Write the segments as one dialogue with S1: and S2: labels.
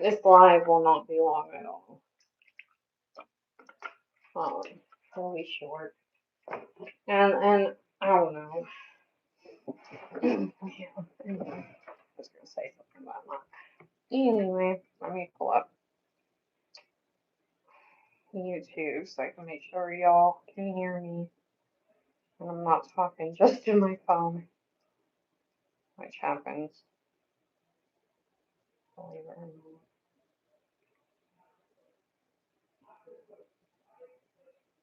S1: This live will not be long at all. It'll be short. And I don't know. Anyway, I was gonna say something about that. Anyway, let me pull up YouTube so I can make sure y'all can hear me. And I'm not talking just to my phone, which happens. Believe it or not.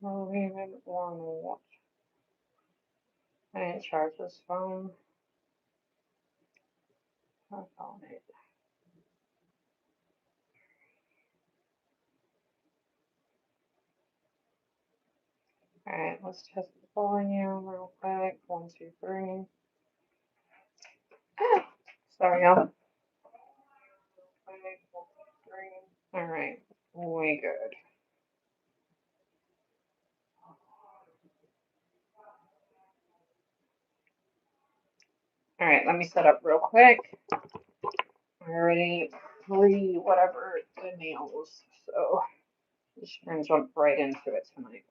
S1: Believe it or not. I didn't charge this phone. I found it. Alright, let's test the volume real quick. 1, 2, 3. Sorry, y'all. Alright, we good. Alright, let me set up real quick. I already whatever the nails, so I'm just gonna jump right into it tonight.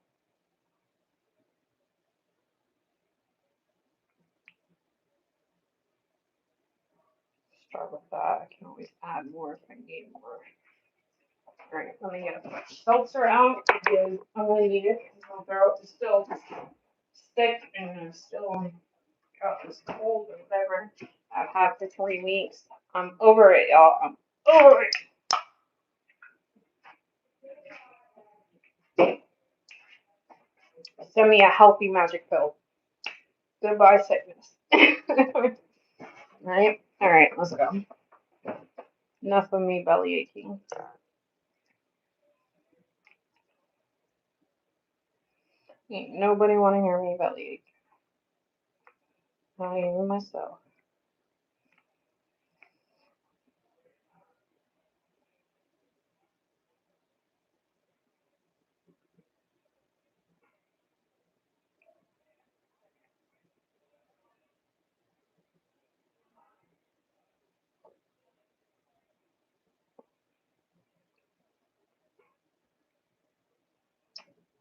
S1: Start with that. I can always add more if I need more. Alright, let me get a seltzer out because I'm gonna need it because my throat is still sick and I'm still got this cold or whatever I've had for 3 weeks. I'm over it, y'all. I'm over it. Send me a healthy magic pill. Goodbye, sickness. Right? Alright, let's go. Enough of me belly aching. Ain't nobody want to hear me belly ache. Not even myself.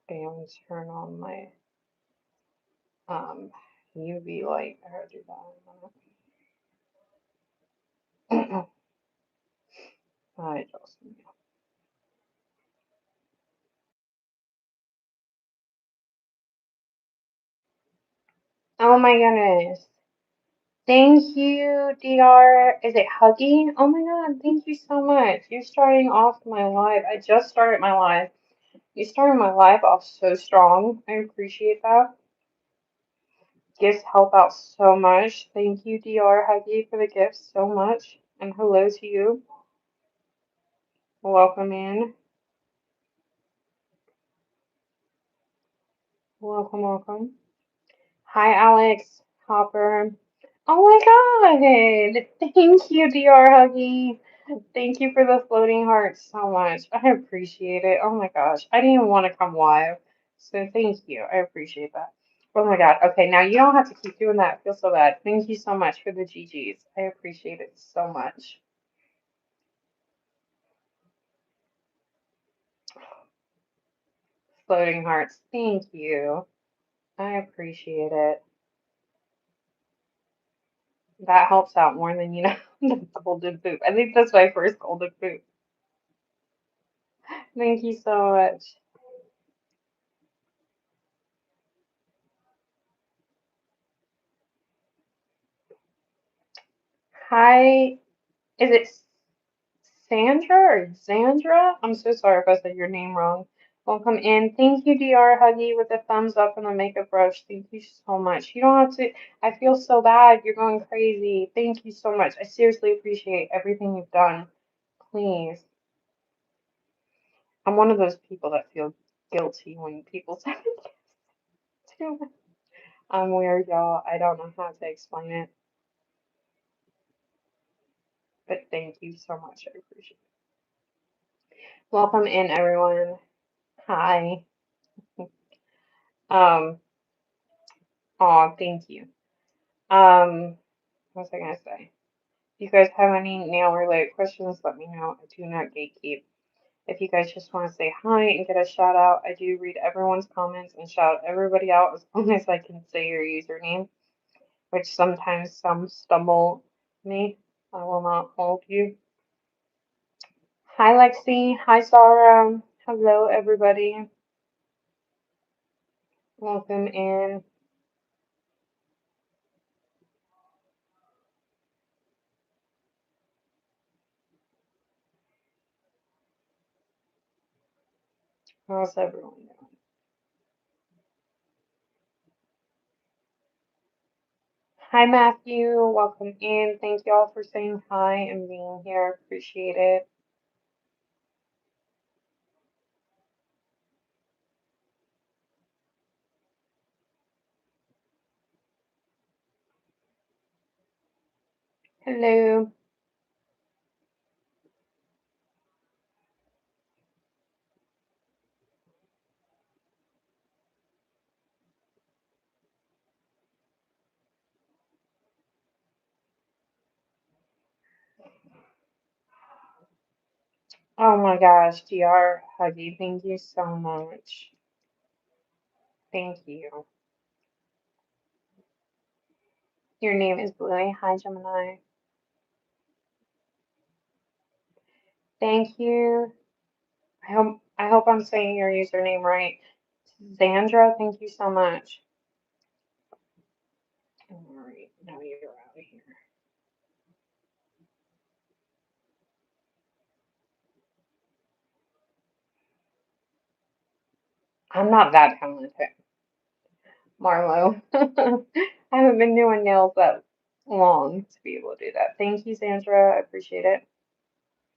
S1: Okay, I'm gonna turn on my UV light. I gotta do that in a minute. Alright, Justin. Oh my goodness. Thank you, DR. Is it Huggy? Oh my god, thank you so much. You're starting off my live. I just started my live. You started my live off so strong. I appreciate that. Gifts help out so much. Thank you, DR Huggy, for the gifts so much. And hello to you. Welcome in. Welcome, welcome. Hi, Alex Hopper. Oh my god! Thank you, DR Huggy. Thank you for the floating hearts so much. I appreciate it. Oh my gosh. I didn't even want to come live. So thank you. I appreciate that. Oh my god. Okay, now you don't have to keep doing that. I feel so bad. Thank you so much for the GGs. I appreciate it so much. Floating hearts. Thank you. I appreciate it. That helps out more than you know the golden poop. I think that's my first golden poop. Thank you so much. Hi, is it Sandra or Xandra? I'm so sorry if I said your name wrong. Welcome in. Thank you, DR Huggy, with the thumbs up and the makeup brush. Thank you so much. You don't have to, I feel so bad. You're going crazy. Thank you so much. I seriously appreciate everything you've done. Please. I'm one of those people that feel guilty when people say to me. I'm weird, y'all. I don't know how to explain it. But thank you so much. I appreciate it. Welcome in, everyone. Hi. Um, Aw, thank you. What was I gonna say? you guys have any nail related questions, let me know. I do not gatekeep. If you guys just want to say hi and get a shout out, I do read everyone's comments and shout everybody out as long as I can say your username, which sometimes some stumble me. I will not hold you. Hi Lexi. Hi Sarah. Hello everybody. Welcome in. How's everyone doing? Hi Matthew. Welcome in. Thank you all for saying hi and being here. Appreciate it. Hello. Oh my gosh, DR Huggy, thank you so much. Thank you. Your name is Bluey. Hi, Gemini. Thank you. I hope I'm saying your username right. Sandra, thank you so much. All right, now you're out of here. I'm not that talented, Marlo. I haven't been doing nails that long to be able to do that. Thank you, Sandra. I appreciate it.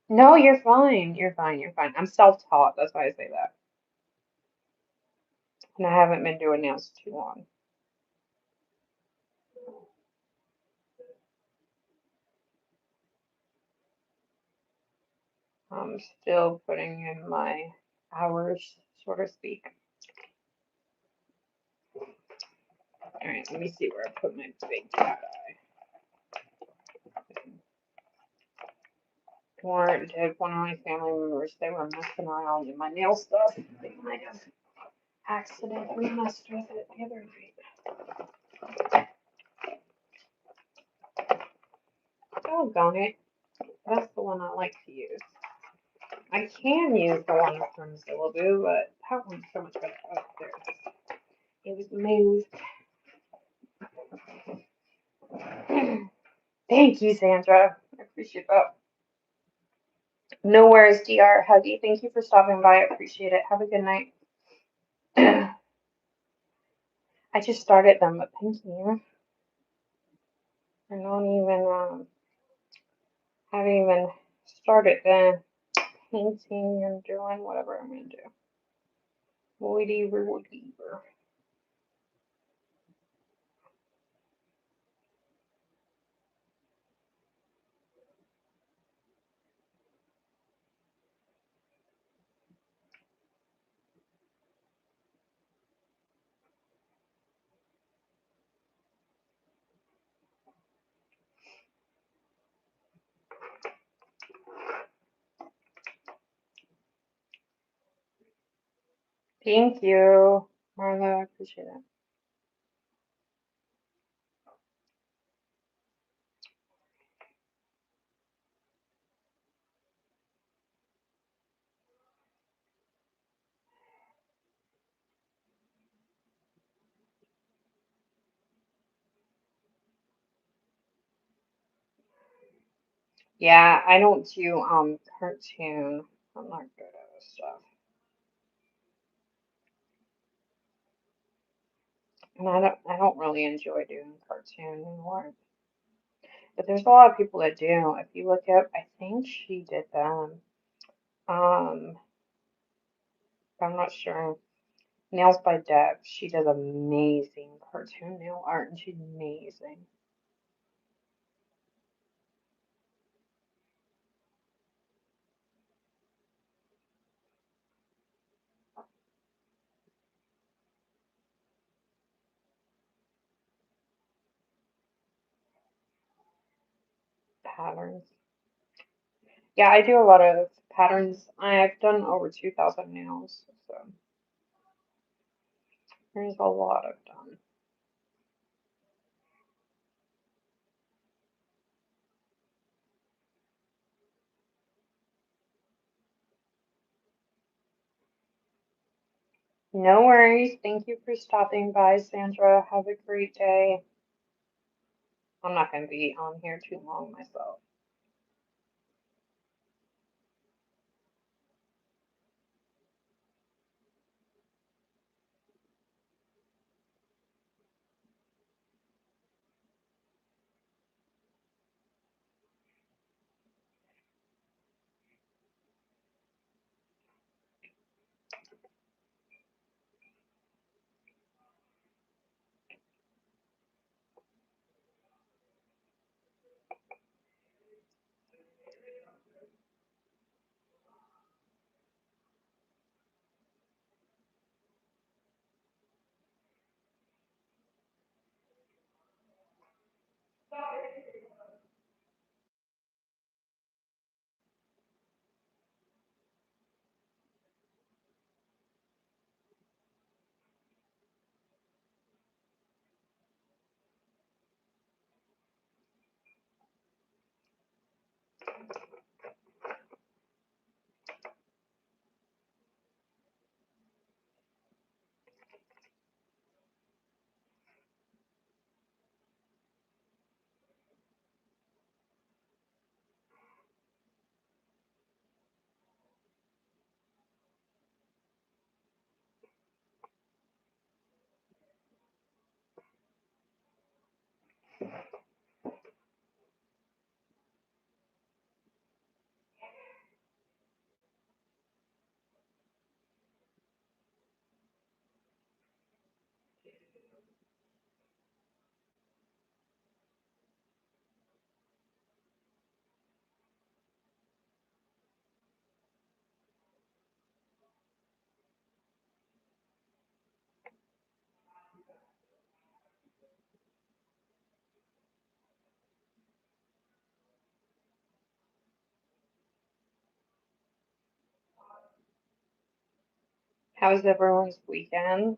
S1: No, you're fine. You're fine. You're fine. I'm self-taught. That's why I say that. And I haven't been doing nails too long. I'm still putting in my hours, so to speak. All right, let me see where I put my big cat eye. Or did one of my family members, they were messing around in my nail stuff. They might have accidentally messed with it the other night. Doggone it. That's the one I like to use. I can use the one from Zillaboo, but that one's so much better. Oh, there it is. It was moved. Thank you, Sandra. I appreciate that. No worries, DR Huggy. Thank you for stopping by. I appreciate it. Have a good night. I just started them, but thank you. I don't even haven't even started the painting and doing whatever I'm gonna do. Whatever. Thank you, Marla. I appreciate it. Yeah, I don't do cartoon. I'm not good at this stuff. And I don't really enjoy doing cartoon anymore. But there's a lot of people that do. If you look up, I think she did them. Um, I'm not sure. Nails by Deb. She does amazing cartoon nail art, and she's amazing. patterns. Yeah, I do a lot of patterns. I've done over 2,000 nails, so there's a lot I've done. No worries. Thank you for stopping by, Sandra. Have a great day. I'm not going to be on here too long myself. How was everyone's weekend?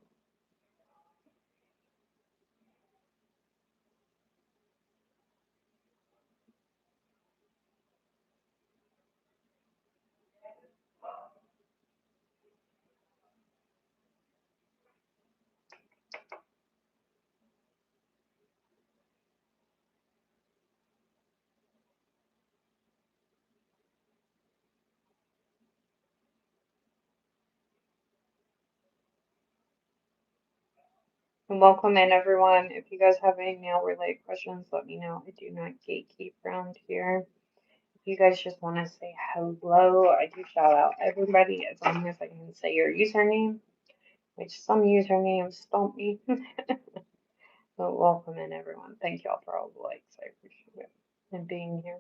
S1: And welcome in, everyone. If you guys have any nail related questions, let me know. I do not gatekeep around here. If you guys just want to say hello, I do shout out everybody as long as I can say your username, which some usernames stump me. But welcome in, everyone. Thank y'all for all the likes. I appreciate it and being here.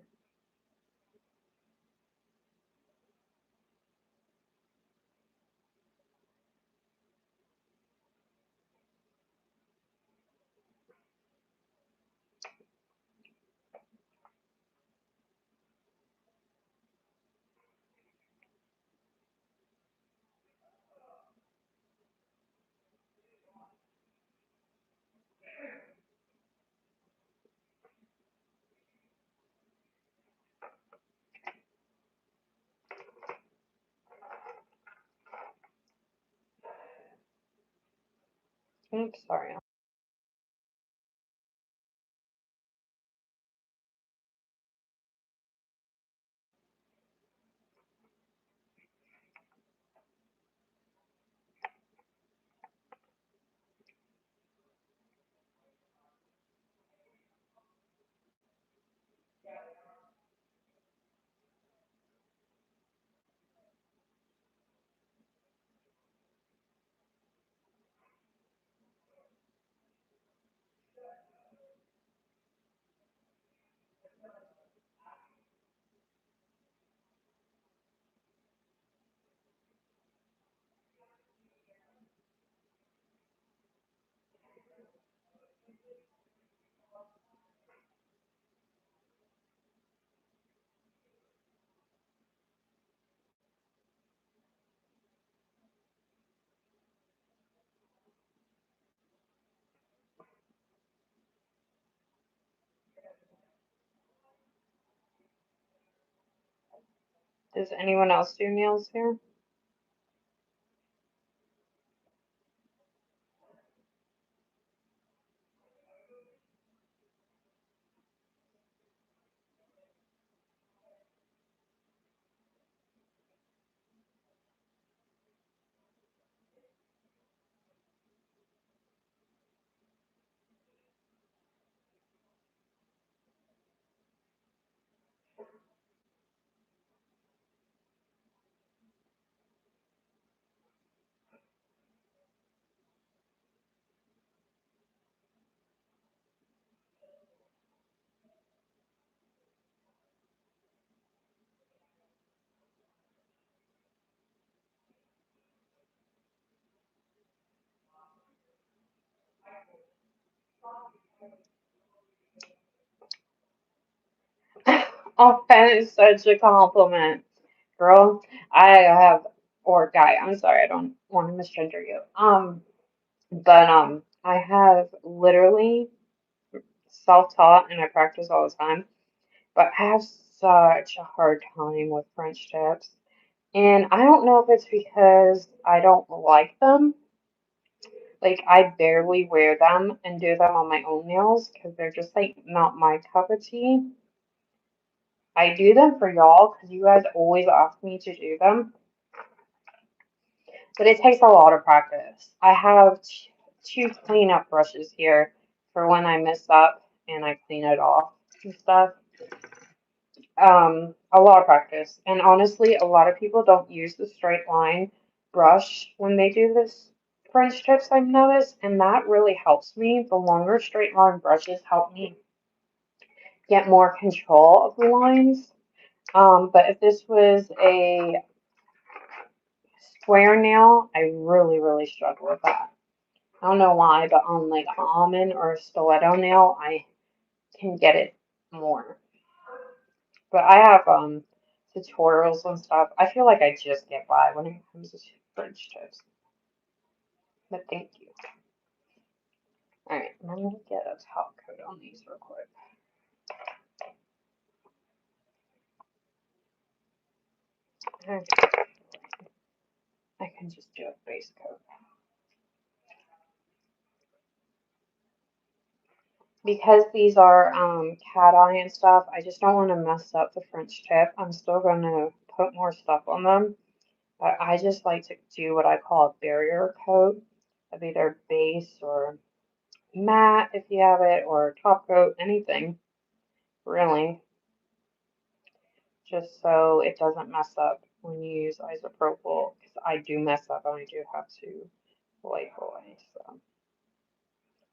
S1: Oops, sorry. Does anyone else do nails here? Oh, that is such a compliment, girl. I have, or guy. I'm sorry, I don't want to misgender you. But I have literally self-taught and I practice all the time. But I have such a hard time with French tips. And I don't know if it's because I don't like them. Like, I barely wear them and do them on my own nails because they're just like not my cup of tea. I do them for y'all because you guys always ask me to do them, but it takes a lot of practice. I have two cleanup brushes here for when I mess up and I clean it off and stuff. A lot of practice. And honestly, a lot of people don't use the straight line brush when they do this French tips, I've noticed, and that really helps me. The longer straight line brushes help me get more control of the lines. But if this was a square nail, I really, really struggle with that. I don't know why, but on like an almond or a stiletto nail, I can get it more. But I have tutorials and stuff. I feel like I just get by when it comes to French tips. But thank you. Alright, I'm gonna get a top coat on these real quick. Okay, I can just do a base coat. Because these are cat eye and stuff, I just don't want to mess up the French tip. I'm still going to put more stuff on them. But I just like to do what I call a barrier coat of either base or matte if you have it, or top coat, anything really, just so it doesn't mess up when you use isopropyl, because I do mess up and I do have to wipe away, so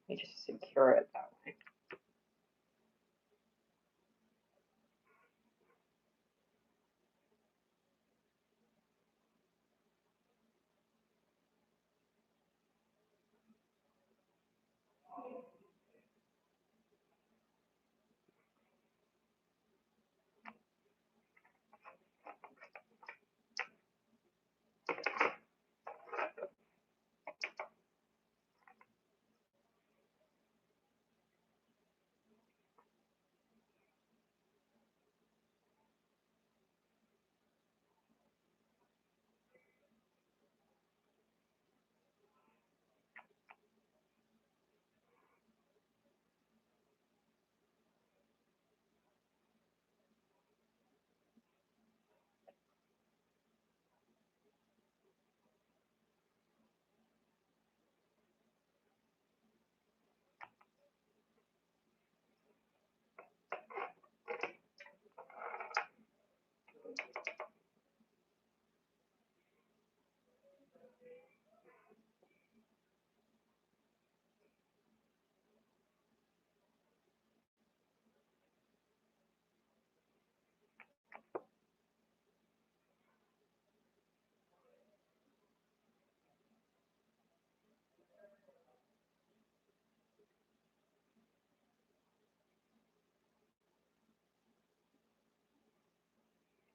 S1: you just secure it that way.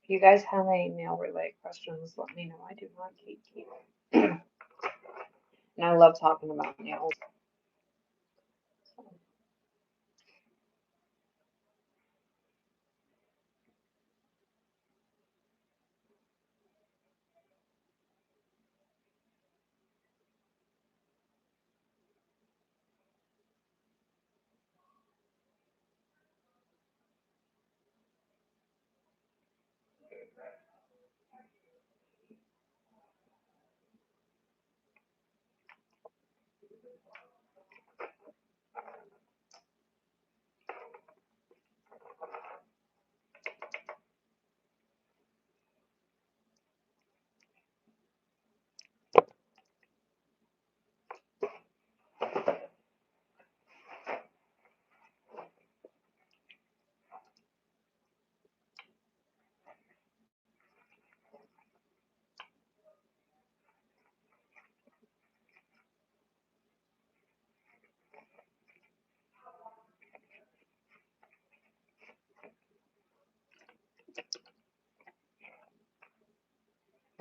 S1: If you guys have any nail related questions, let me know. I do not keep and I love talking about nails.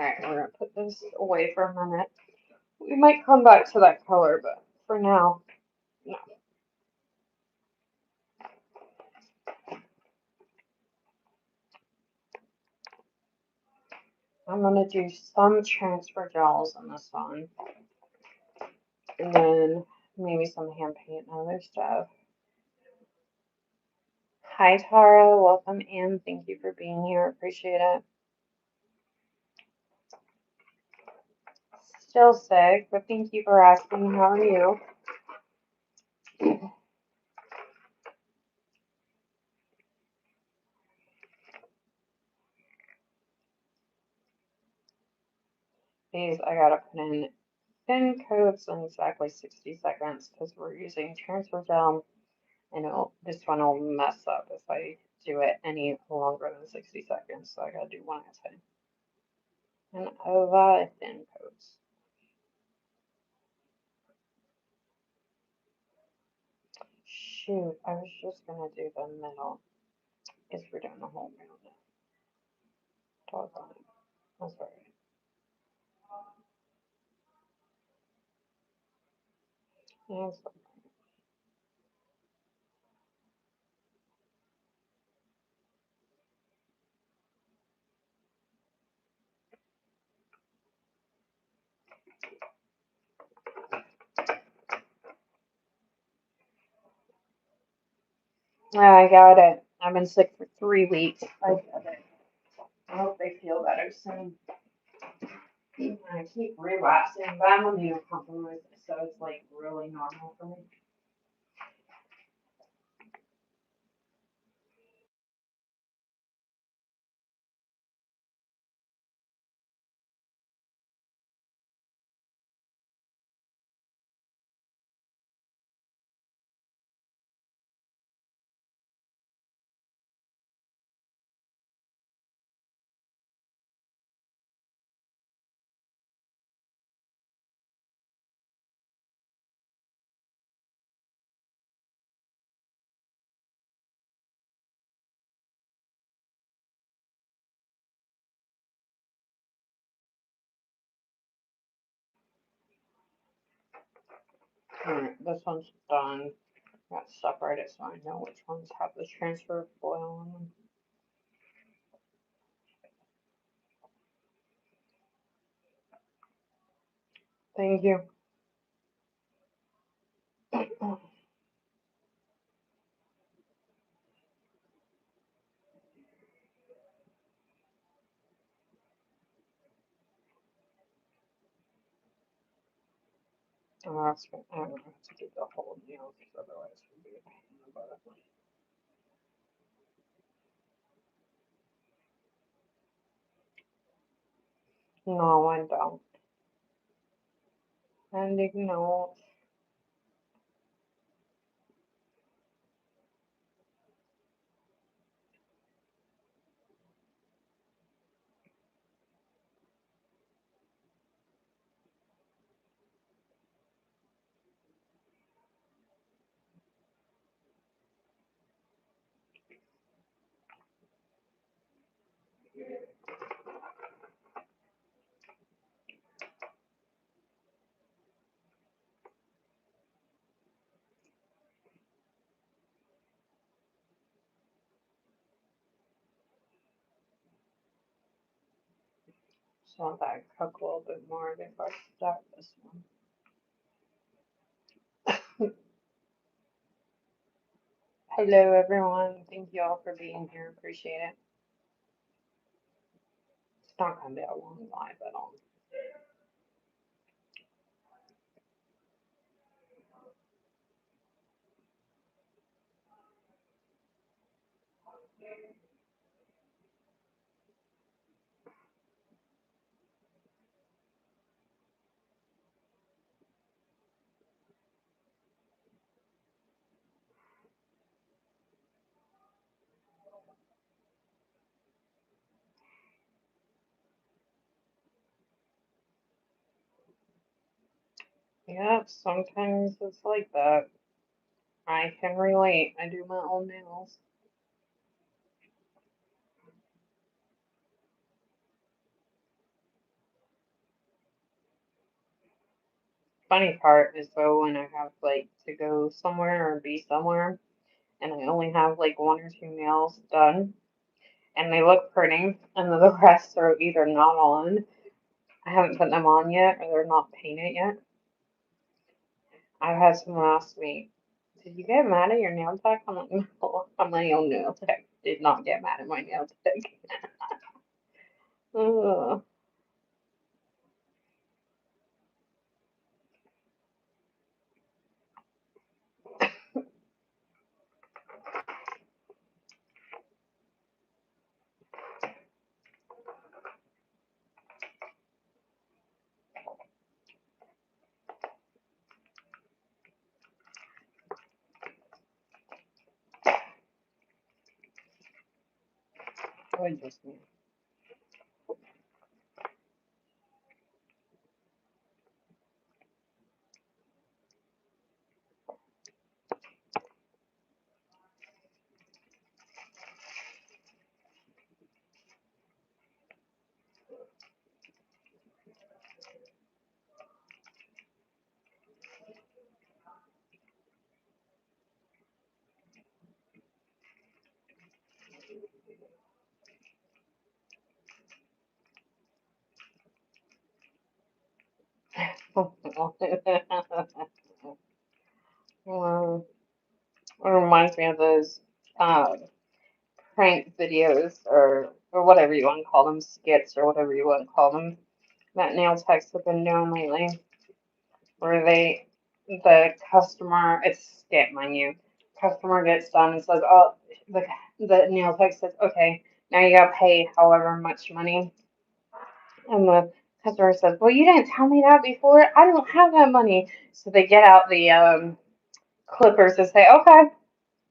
S1: Alright, we're gonna put this away for a minute. We might come back to that color, but for now, no. I'm gonna do some transfer gels in this one, and then maybe some hand paint and other stuff. Hi Tara, welcome in. Thank you for being here. Appreciate it. Still sick, but thank you for asking. How are you? These I gotta put in thin coats in exactly 60 seconds because we're using transfer gel, and this one will mess up if I do it any longer than 60 seconds. So I gotta do one at a time. And over thin coats. Shoot, I was just gonna do the middle. Guess we're doing the whole round. Doggone it. That's all right. That's I got it. I've been sick for 3 weeks. I got it. I hope they feel better soon. I keep relapsing, but I'm immunocompromised, so it's like really normal for me. Alright, this one's done. Got to separate it so I know which ones have the transfer foil on them. Thank you. Oh, that's good. I don't have to do the whole nail because otherwise it would be a pain in the butt. No, I don't. And ignore. Just want that to cook a little bit more before I start this one. Hello, everyone. Thank you all for being here. Appreciate it. It's not going to be a long live at all. Yeah, sometimes it's like that. I can relate. I do my own nails. Funny part is though when I have like to go somewhere or be somewhere and I only have like one or two nails done and they look pretty and the rest are either not on, I haven't put them on yet or they're not painted yet. I've had someone ask me, did you get mad at your nail tech? I'm like, no, I'm my own nail tech. Did not get mad at my nail tech. Ugh. I just well, it reminds me of those um, prank videos or whatever you want to call them, skits or whatever you want to call them, that nail techs have been doing lately, where the customer, it's a skit, mind you, customer gets done and says, oh, the, the nail tech says, okay, now you gotta pay however much money. And the customer says, well, you didn't tell me that before. I don't have that money. So they get out the clippers and say, okay,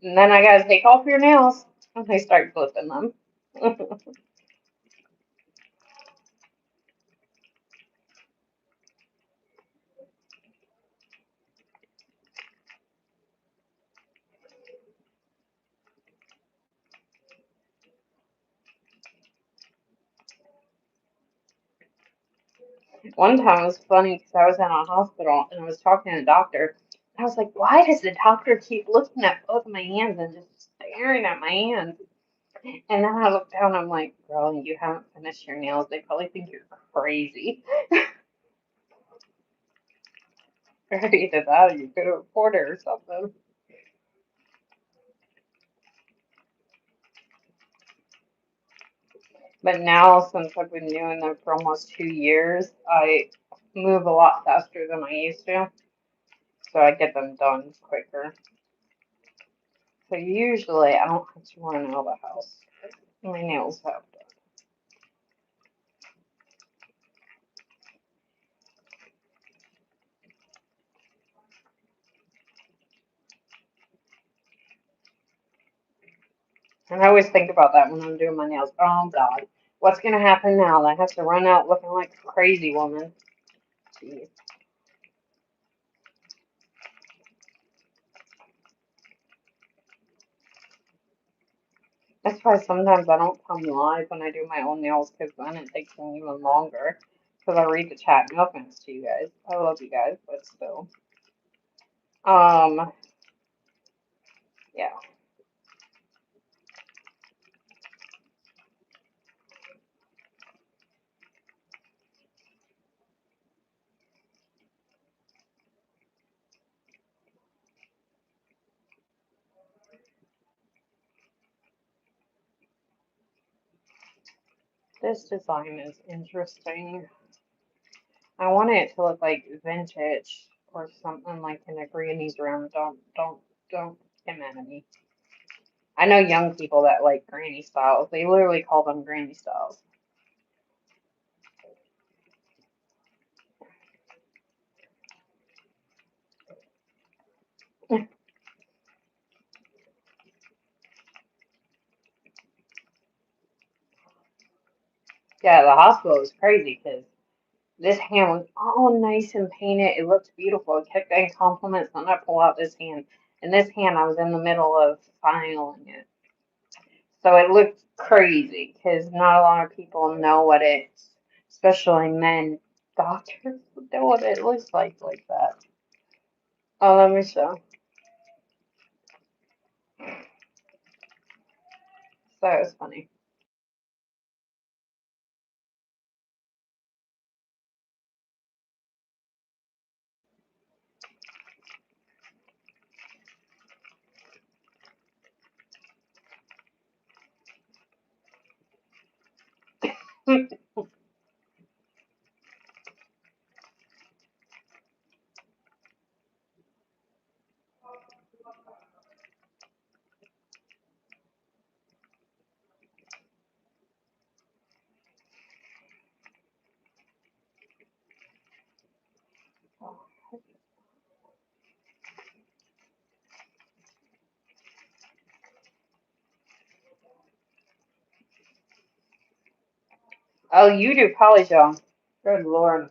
S1: and then I gotta take off your nails. And they start clipping them. One time it was funny because I was in a hospital and I was talking to the doctor. I was like, why does the doctor keep looking at both of my hands and just staring at my hands? And then I looked down, I'm like, girl, you haven't finished your nails. They probably think you're crazy. Or either that or you could report it or something. But now, since I've been doing them for almost 2 years, I move a lot faster than I used to. So I get them done quicker. So usually I don't have to run out of the house. My nails have done. And I always think about that when I'm doing my nails. Oh God, what's gonna happen now? I have to run out looking like a crazy woman. Jeez. That's why sometimes I don't come live when I do my own nails because then it takes me even longer. Because I read the chat. No offense to you guys. I love you guys, but still. Um, yeah. This design is interesting. I want it to look like vintage or something like in a granny's room. Don't get mad at me. I know young people that like granny styles. They literally call them granny styles. Yeah, the hospital was crazy because this hand was all nice and painted. It looked beautiful. It kept getting compliments. Then I pull out this hand, and this hand I was in the middle of filing it. So it looked crazy because not a lot of people know what it's, especially men, doctors know what it looks like that. Oh, let me show. That was funny. Oh, you do polygel. Good Lord.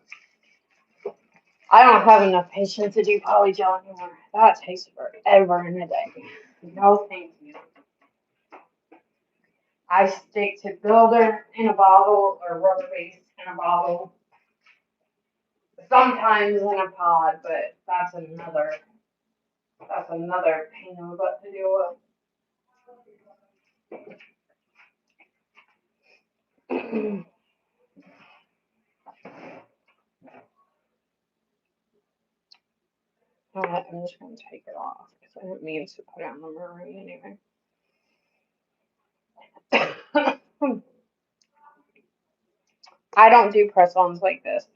S1: I don't have enough patience to do polygel anymore. That takes forever in a day. No, thank you. I stick to builder in a bottle or rubber base in a bottle. Sometimes in a pod, but that's another pain in the butt to deal with. Alright, I'm just gonna take it off because I didn't mean to put it on the marine anyway. I don't do press-ons like this.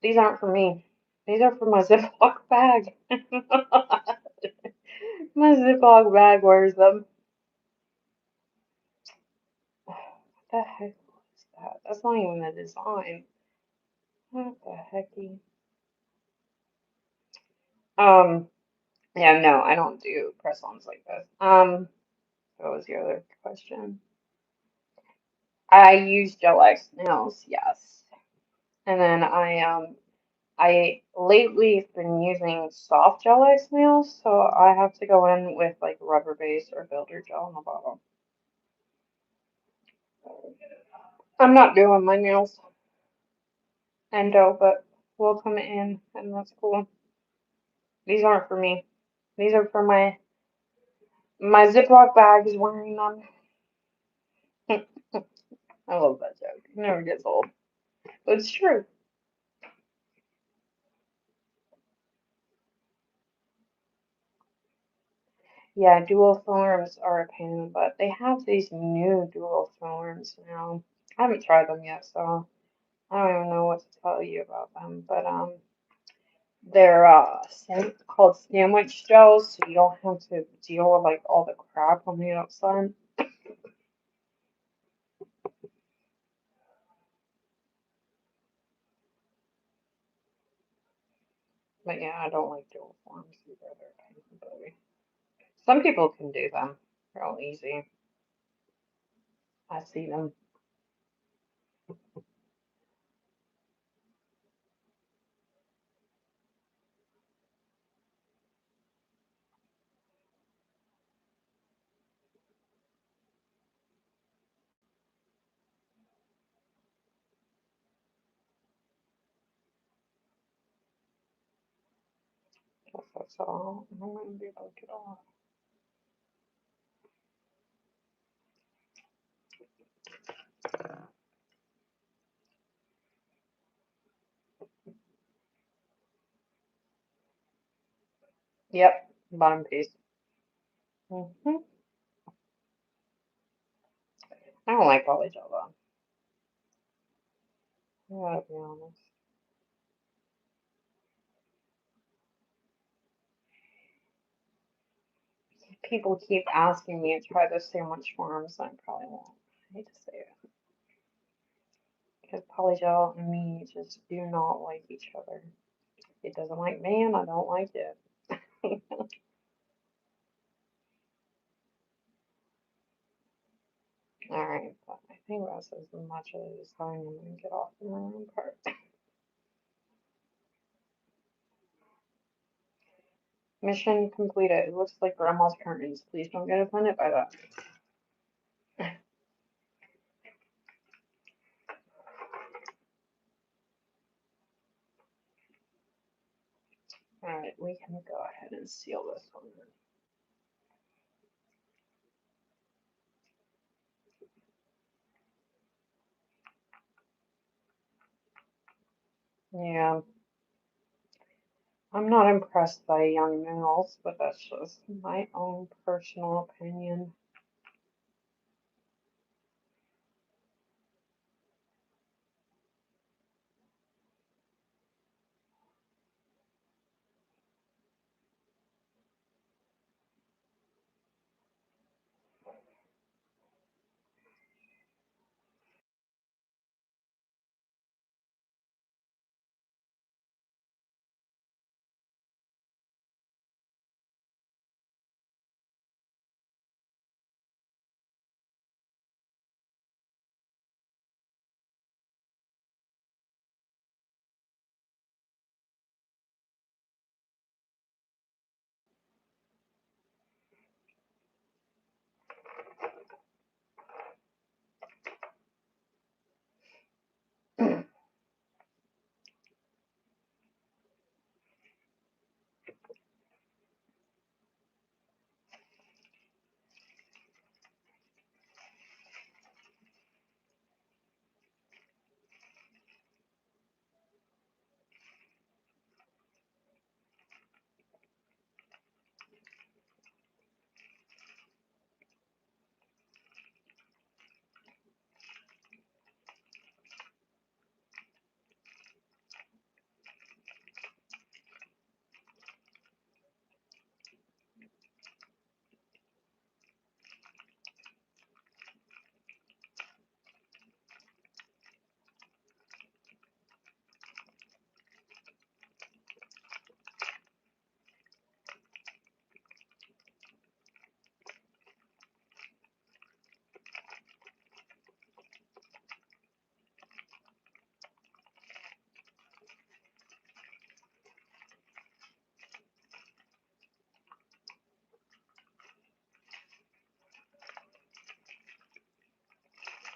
S1: These aren't for me. These are for my Ziploc bag. My Ziploc bag wears them. What the heck was that? That's not even a design. What the hecky? Yeah, no, I don't do press-ons like this. What was the other question? I use Gel X nails, yes. And then I lately have been using soft gel X nails, so I have to go in with like rubber base or builder gel in the bottom. I'm not doing my nails endo, but we'll come in and that's cool. These aren't for me. These are for my Ziploc bag is wearing them. I love that joke. It never gets old. But it's true. Yeah, dual forms are a pain in the butt. They have these new dual forms now. I haven't tried them yet, so I don't even know what to tell you about them. But they're called sandwich gels, so you don't have to deal with like all the crap on the outside. But yeah, I don't like dual forms either. They're kind of buggy. Some people can do them. They're all easy. I see them. Guess that's all. I'm gonna be able to get off. Yep, bottom piece. I don't like polygel though. I gotta be honest. People keep asking me to try the sandwich forms, and I probably won't. I hate to say it. Because polygel and me just do not like each other. It doesn't like me, and I don't like it. Alright, but I think that's as much as I'm gonna get off the maroon part. Mission completed. It looks like grandma's curtains. Please don't get offended by that. we can go ahead and seal this one. Yeah, I'm not impressed by young nails, but that's just my own personal opinion.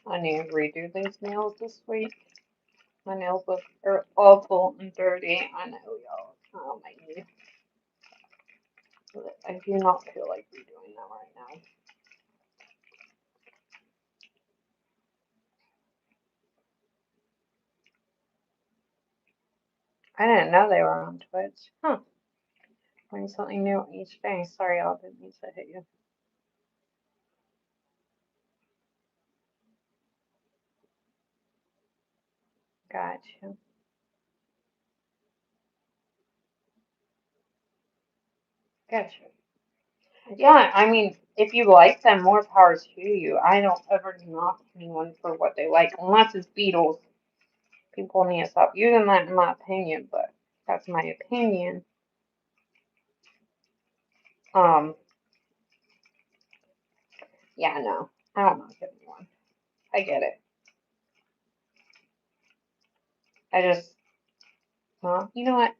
S1: I need to redo these nails this week. My nails look awful and dirty. I know, y'all. Oh my god. I do not feel like redoing them right now. I didn't know they were on Twitch. Huh. Learning something new each day. Sorry, y'all. Didn't mean to hit you. Gotcha. Gotcha. Yeah, I mean, if you like them, more power to you. I don't ever knock anyone for what they like, unless it's Beatles. People need to stop using that, in my opinion, but that's my opinion. Um, yeah, no, I don't knock anyone. I get it. I just, well, you know what?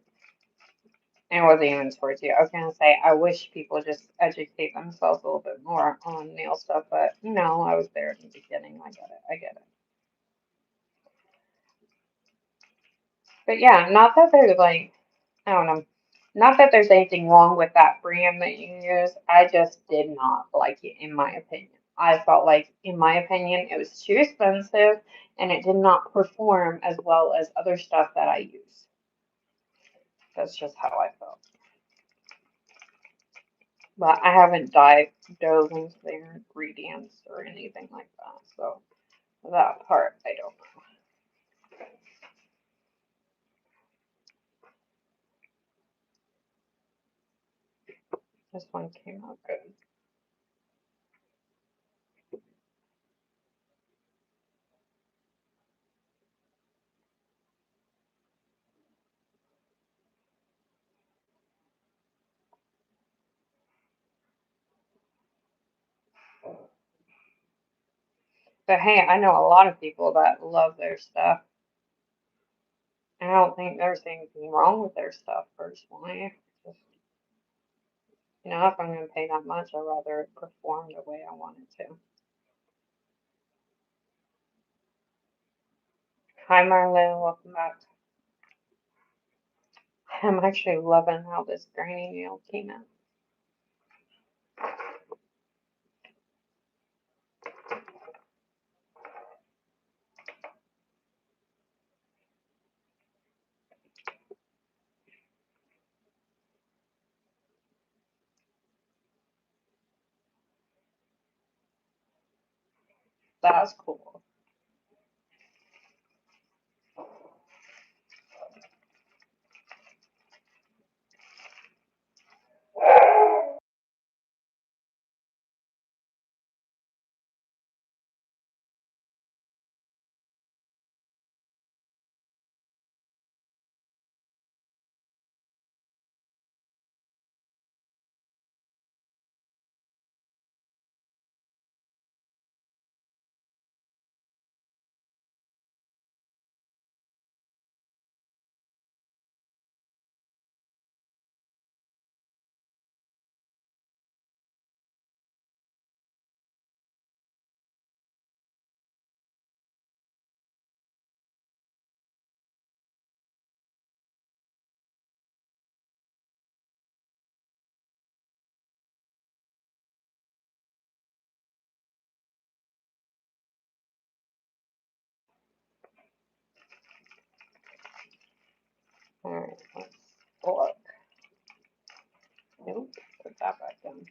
S1: It wasn't even towards you. I was gonna say I wish people just educate themselves a little bit more on nail stuff, but you know, I was there in the beginning. I get it. I get it. But yeah, not that there's like, I don't know, not that there's anything wrong with that brand that you use. I just did not like it, in my opinion. I felt like, in my opinion, it was too expensive and it did not perform as well as other stuff that I use. That's just how I felt. But I haven't dove into their ingredients or anything like that. So that part, I don't know. This one came out good. But hey, I know a lot of people that love their stuff. I don't think there's anything wrong with their stuff personally. Just, if I'm going to pay that much, I'd rather it perform the way I want it to. Hi, Marlene. Welcome back. I'm actually loving how this granny nail came out. That's cool. Alright, let's look. Nope, put that back in.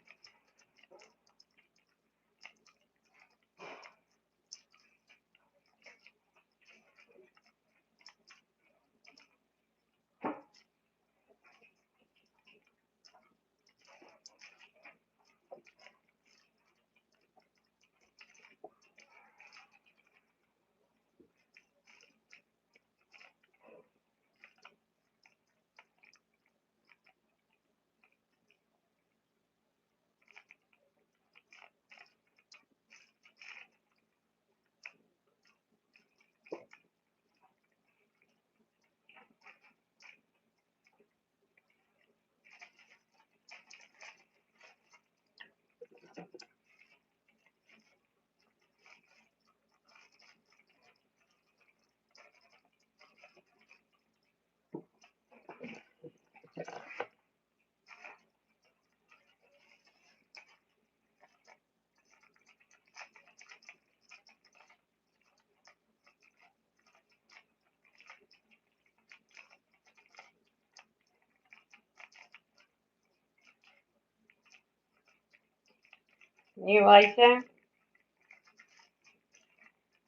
S1: You like it?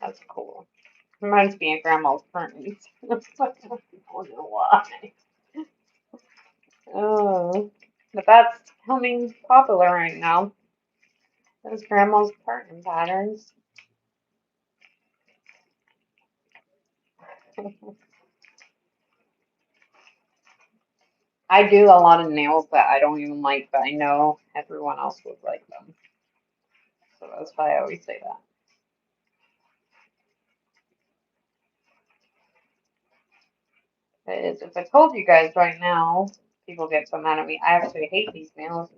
S1: That's cool. Reminds me of Grandma's curtains. I don't know why. Oh, but that's becoming popular right now. Those Grandma's curtain patterns. I do a lot of nails that I don't even like, but I know everyone else would like them. So that's why I always say that. Because if I told you guys right now, people get so mad at me. I actually hate these nails.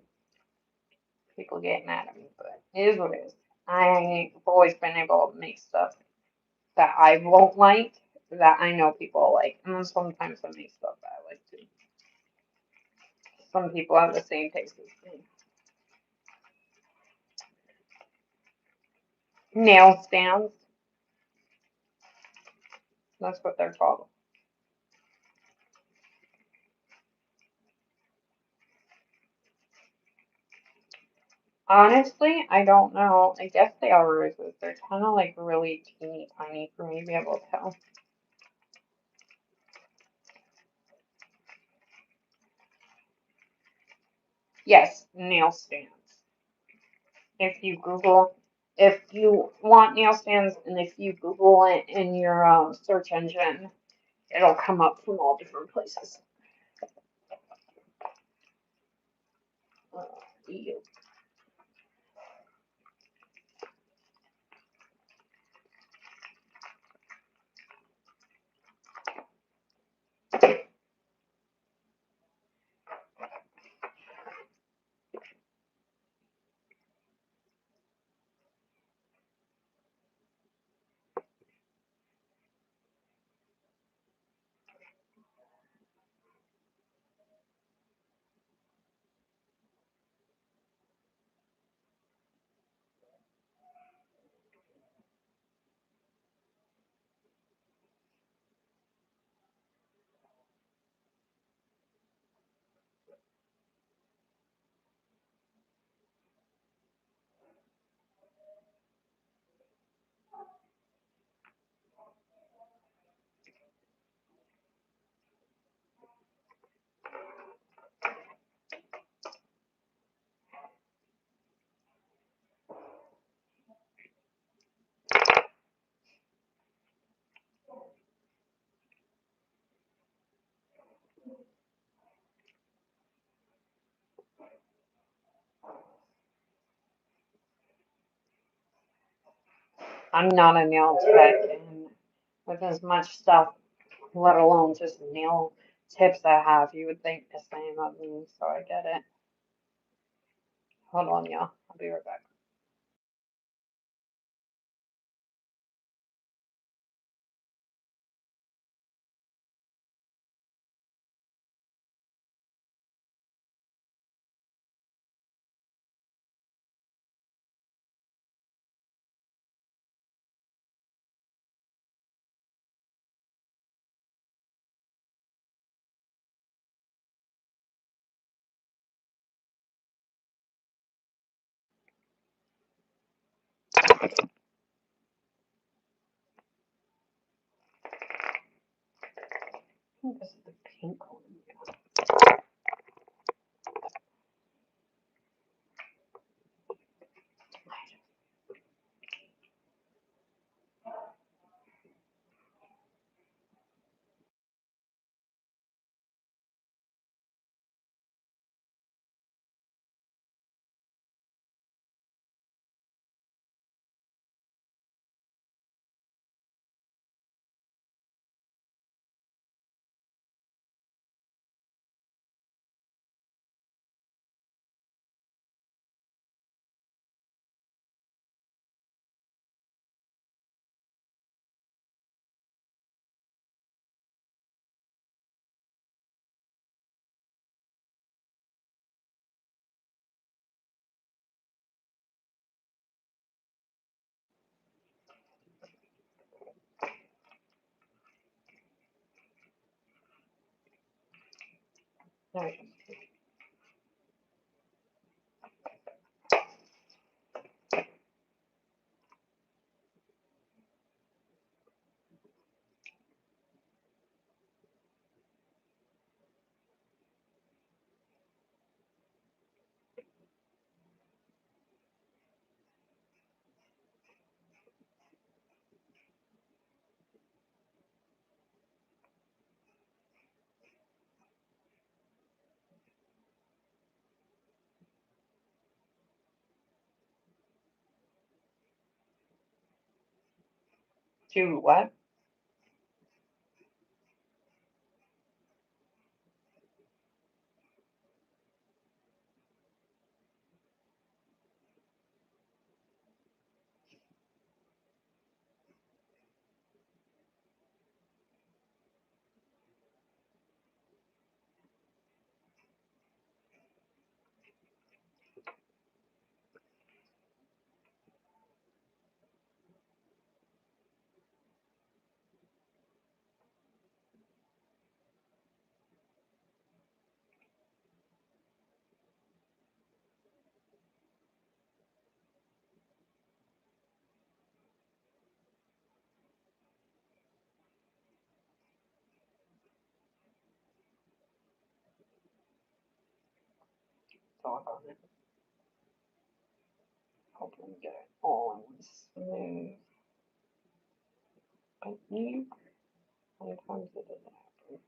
S1: People get mad at me, but it is what it is. I've always been able to make stuff that I won't like that I know people like. And then sometimes I make stuff that I like too. Some people have the same taste as me. Nail stands. That's what they're called. Honestly, I don't know. I guess they are roses. They're kind of like really teeny tiny for me to be able to tell. Yes, nail stands. If you Google, if you want nail stands, and if you Google it in your search engine, it'll come up from all different places. Ew. I'm not a nail tech, and with as much stuff, let alone just nail tips I have, you would think the same of me, so I get it. Hold on, y'all. I'll be right back. I think this is the pink one. There we go. 2 what? Talk on it. Hopefully we get it all in smooth. But you, sometimes it doesn't happen.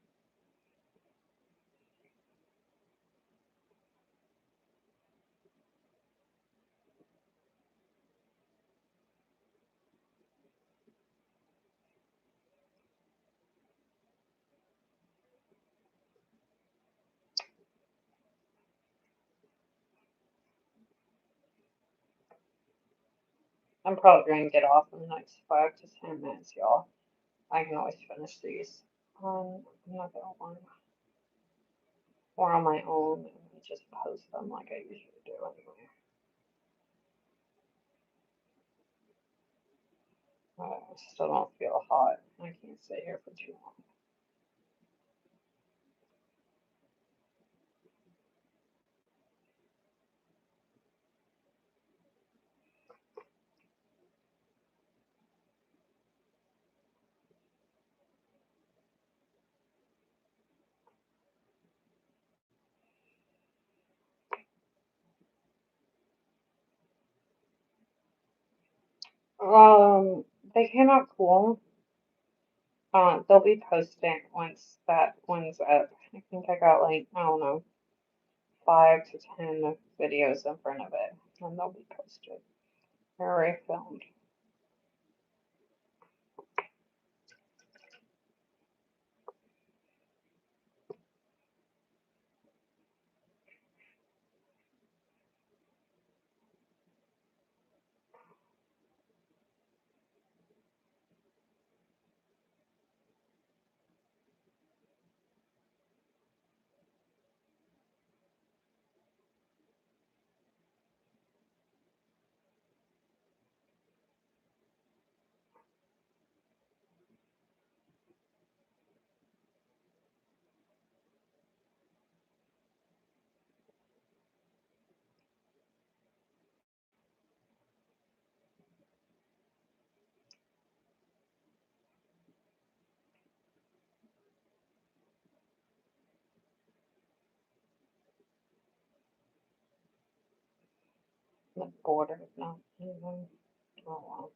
S1: I'm probably going to get off in the next 5 to 10 minutes, y'all. I can always finish these on another one or on my own and just post them like I usually do anyway. I still don't feel hot. I can't sit here for too long. They came out cool. They'll be posting once that one's up. I think I got like, I don't know, 5 to 10 videos in front of it, and they'll be posted. They're already filmed. The border is not even. Oh well.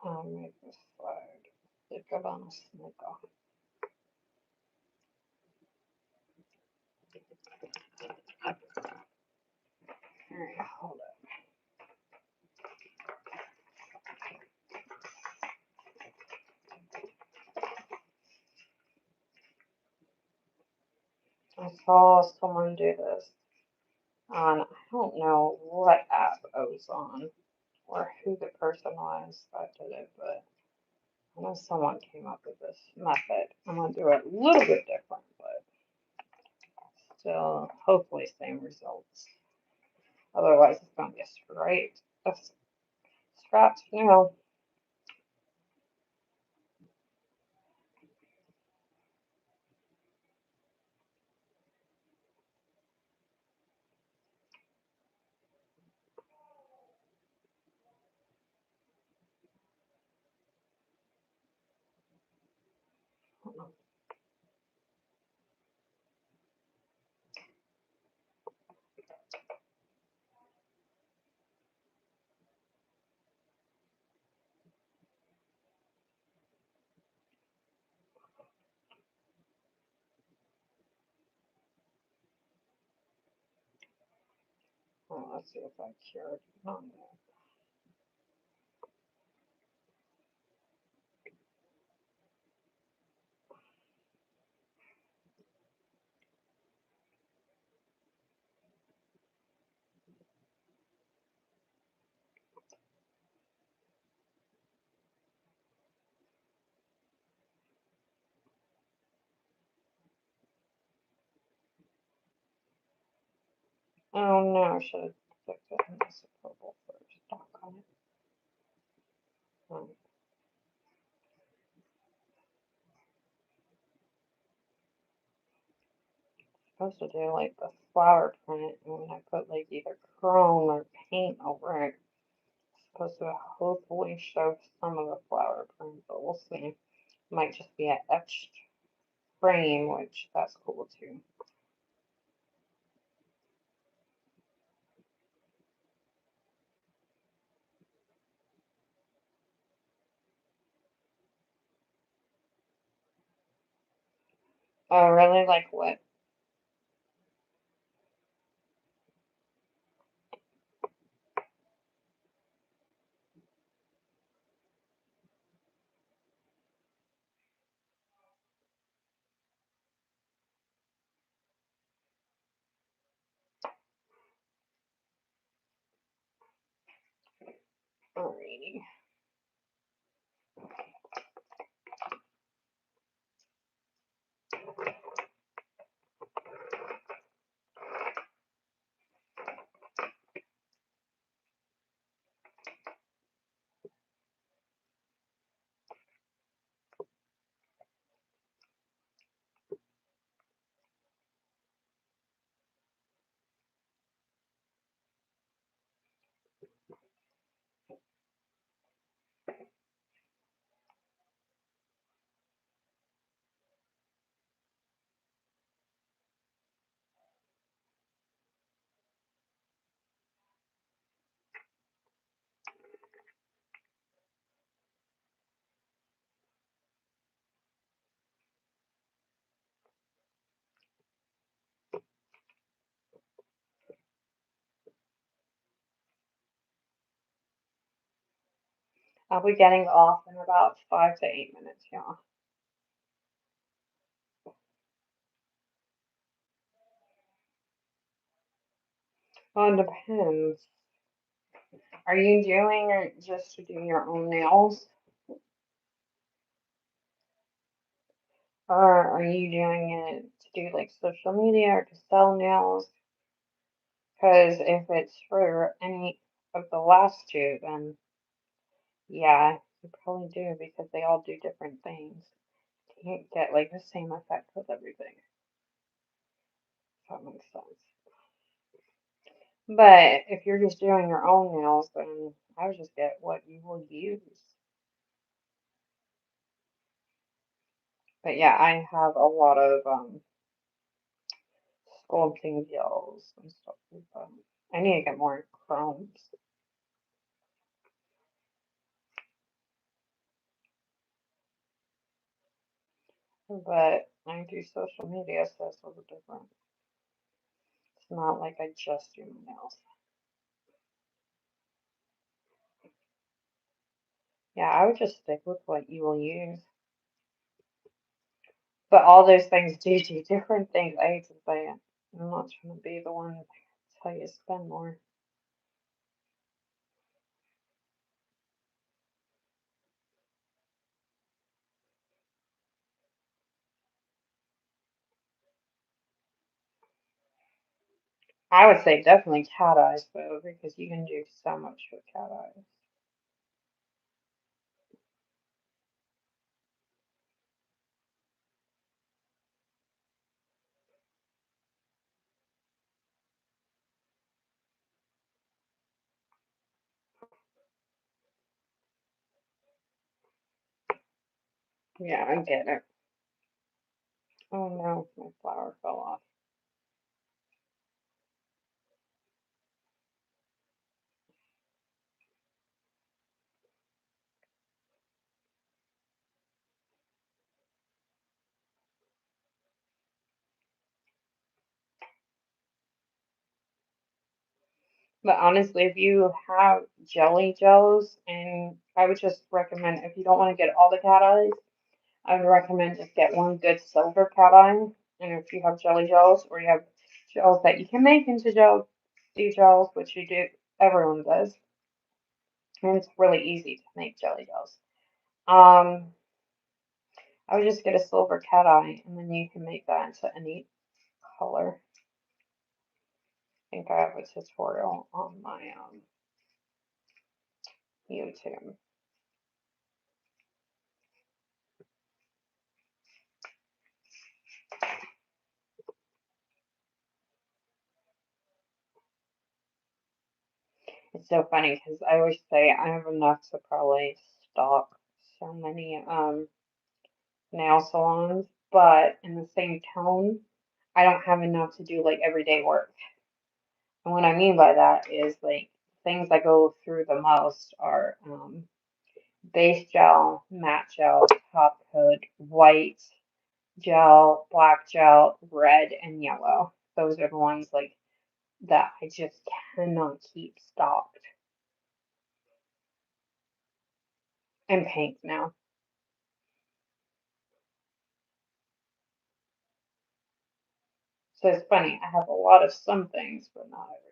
S1: I'll make this slide. Stick it on a snicker. Alright, hold it. I saw someone do this on, I don't know what app I was on or who the person was that did it, but I know someone came up with this method. I'm gonna do it a little bit different, but still hopefully same results. Otherwise it's gonna be straight. A scratch, you know. Oh, let's see if I cured on that. Oh no, I should have fixed it in this purple first. Doggone it. I'm supposed to do like the flower print, and when I put like either chrome or paint over it, it's supposed to hopefully show some of the flower print, but we'll see. Might just be an etched frame, which that's cool too. Oh, really? Like what? Alrighty. I'll be getting off in about 5 to 8 minutes, yeah. Well, it depends. Are you doing it just to do your own nails? Or are you doing it to do like social media or to sell nails? Because if it's for any, of the last two, then yeah, you probably do because they all do different things. You can't get like the same effect with everything. If that makes sense. But if you're just doing your own nails, then I would just get what you will use. But yeah, I have a lot of sculpting gels and stuff like that. I need to get more chromes. But I do social media, so it's a little different. It's not like I just do my nails. Yeah, I would just stick with what you will use. But all those things do different things. I hate to say it. I'm not trying to be the one to tell you to spend more. I would say definitely cat eyes though, because you can do so much with cat eyes. Yeah, I get it. Oh no, my flower fell off. But honestly, if you have jelly gels, and I would just recommend if you don't want to get all the cat eyes, I would recommend just get one good silver cat eye. And if you have jelly gels or you have gels that you can make into gel, do gels, which you do, everyone does, and it's really easy to make jelly gels. Um, I would just get a silver cat eye, and then you can make that into any color. I think I have a tutorial on my YouTube. It's so funny because I always say I have enough to probably stock so many nail salons, but in the same tone, I don't have enough to do like everyday work. And what I mean by that is like things I go through the most are base gel, matte gel, top coat, white gel, black gel, red, and yellow. Those are the ones like that I just cannot keep stocked. And pink now. So it's funny, I have a lot of some things, but not everything.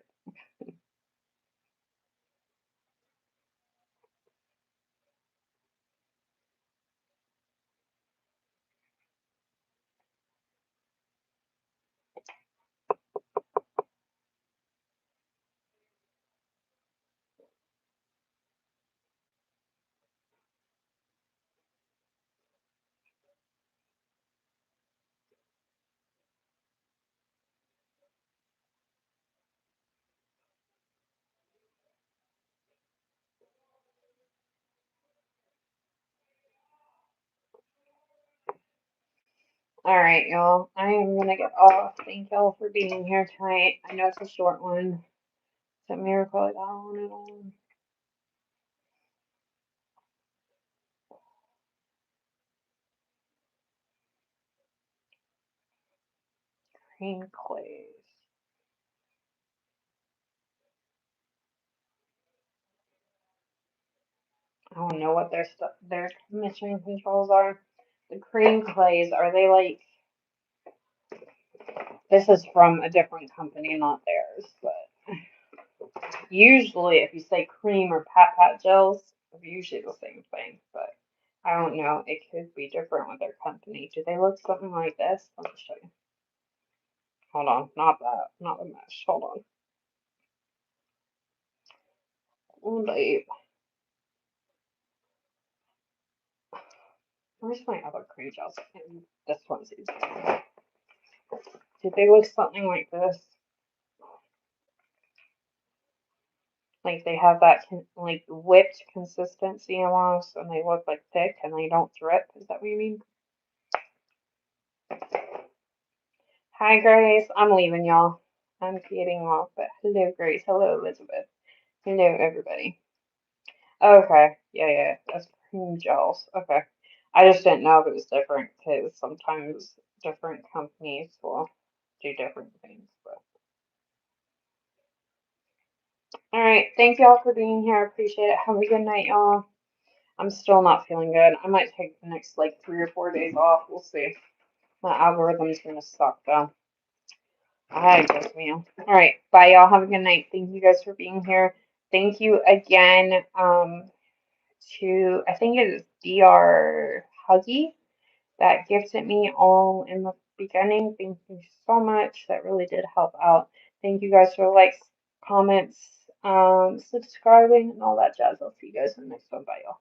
S1: All right, y'all. I am gonna get off. Thank y'all for being here tonight. I know it's a short one. It's a miracle I got on and on. Green clays. I don't know what their commission controls are. The cream clays, are they like this is from a different company, not theirs, but usually if you say cream or pat gels, they're usually the same thing, but I don't know. It could be different with their company. Do they look something like this? Let me show you. Hold on, not that, not the mesh. Hold on. Like, where's my other cream gels? This one's easy. Do they look something like this? Like they have that like whipped consistency almost, and they look like thick and they don't drip. Is that what you mean? Hi Grace, I'm leaving y'all. I'm getting off, but hello Grace, hello Elizabeth, hello everybody. Okay, yeah, that's cream gels. Okay, I just didn't know if it was different because sometimes different companies will do different things. But all right, thank y'all for being here. I appreciate it. Have a good night, y'all. I'm still not feeling good. I might take the next like 3 or 4 days off. We'll see. My algorithm's gonna suck though. I just meal. All right, bye y'all. Have a good night. Thank you guys for being here. Thank you again to I think it is Dr. Huggy that gifted me all in the beginning. Thank you so much. That really did help out. Thank you guys for likes, comments, subscribing, and all that jazz. I'll see you guys in the next one. Bye y'all.